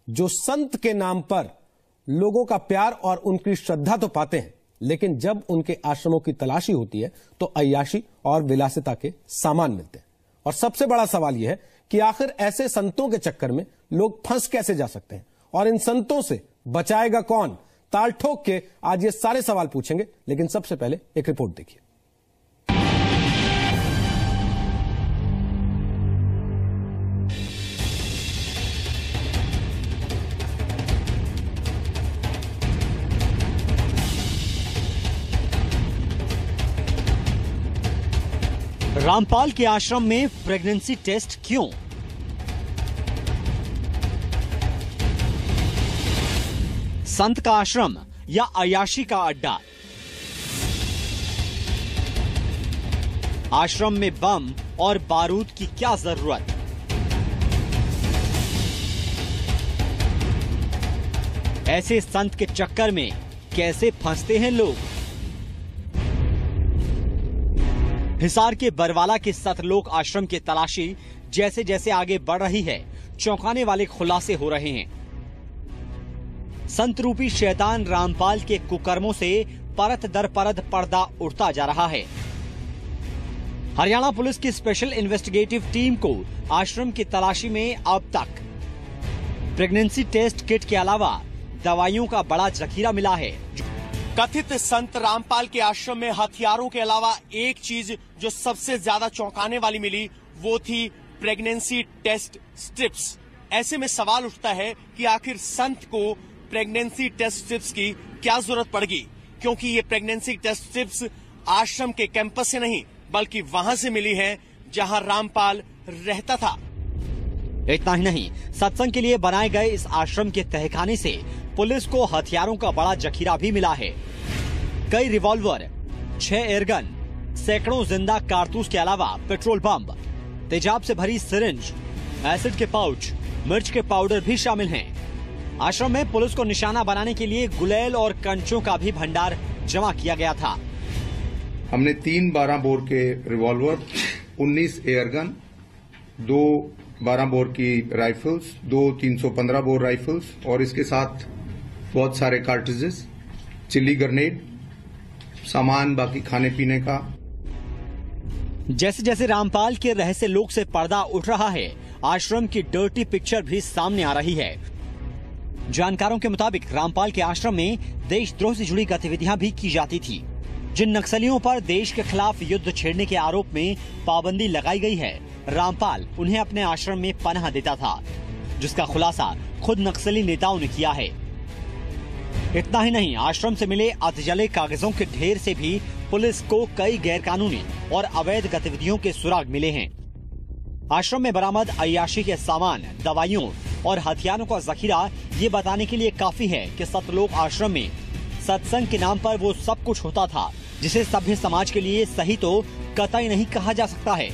जो संत के नाम पर लोगों का प्यार और उनकी श्रद्धा तो पाते हैं, लेकिन जब उनके आश्रमों की तलाशी होती है तो अय्याशी और विलासिता के सामान मिलते हैं। और सबसे बड़ा सवाल यह है कि आखिर ऐसे संतों के चक्कर में लोग फंस कैसे जा सकते हैं और इन संतों से बचाएगा कौन? ताल ठोक के आज ये सारे सवाल पूछेंगे, लेकिन सबसे पहले एक रिपोर्ट देखिए। रामपाल के आश्रम में प्रेगनेंसी टेस्ट क्यों? संत का आश्रम या अय्याशी का अड्डा? आश्रम में बम और बारूद की क्या जरूरत? ऐसे संत के चक्कर में कैसे फंसते हैं लोग? हिसार के बरवाला के सतलोक आश्रम की तलाशी जैसे जैसे आगे बढ़ रही है, चौंकाने वाले खुलासे हो रहे हैं। संत रूपी शैतान रामपाल के कुकर्मों से परत दर परत पर्दा उठता जा रहा है। हरियाणा पुलिस की स्पेशल इन्वेस्टिगेटिव टीम को आश्रम की तलाशी में अब तक प्रेगनेंसी टेस्ट किट के अलावा दवाइयों का बड़ा जखीरा मिला है। कथित संत रामपाल के आश्रम में हथियारों के अलावा एक चीज जो सबसे ज्यादा चौंकाने वाली मिली वो थी प्रेगनेंसी टेस्ट स्ट्रिप्स। ऐसे में सवाल उठता है कि आखिर संत को प्रेगनेंसी टेस्ट स्ट्रिप्स की क्या जरूरत पड़गी, क्योंकि ये प्रेगनेंसी टेस्ट स्ट्रिप्स आश्रम के कैंपस से नहीं बल्कि वहां से मिली है जहां रामपाल रहता था। इतना ही नहीं, सत्संग के लिए बनाए गए इस आश्रम के तहखाने से पुलिस को हथियारों का बड़ा जखीरा भी मिला है। कई रिवॉल्वर, 6 एयरगन, सैकड़ों जिंदा कारतूस के अलावा पेट्रोल बम, तेजाब से भरी सिरिंज, एसिड के पाउच, मिर्च के पाउडर भी शामिल हैं। आश्रम में पुलिस को निशाना बनाने के लिए गुलेल और कंचों का भी भंडार जमा किया गया था। हमने 3 12 बोर के रिवॉल्वर, 19 एयरगन, 2 12 बोर की राइफल्स, 2 315 बोर राइफल्स और इसके साथ बहुत सारे कार्ट्रिजेस, चिल्ली ग्रेनेड, सामान बाकी खाने पीने का। जैसे जैसे रामपाल के रहस्य लोक से पर्दा उठ रहा है, आश्रम की डर्टी पिक्चर भी सामने आ रही है। जानकारों के मुताबिक रामपाल के आश्रम में देशद्रोह से जुड़ी गतिविधियां भी की जाती थी। जिन नक्सलियों पर देश के खिलाफ युद्ध छेड़ने के आरोप में पाबंदी लगाई गई है, रामपाल उन्हें अपने आश्रम में पनाह देता था, जिसका खुलासा खुद नक्सली नेताओं ने किया है। इतना ही नहीं, आश्रम से मिले अधजले कागजों के ढेर से भी पुलिस को कई गैरकानूनी और अवैध गतिविधियों के सुराग मिले हैं। आश्रम में बरामद अय्याशी के सामान, दवाइयों और हथियारों का जखीरा ये बताने के लिए काफी है कि सतलोक आश्रम में सत्संग के नाम पर वो सब कुछ होता था जिसे सभ्य समाज के लिए सही तो कतई नहीं कहा जा सकता है।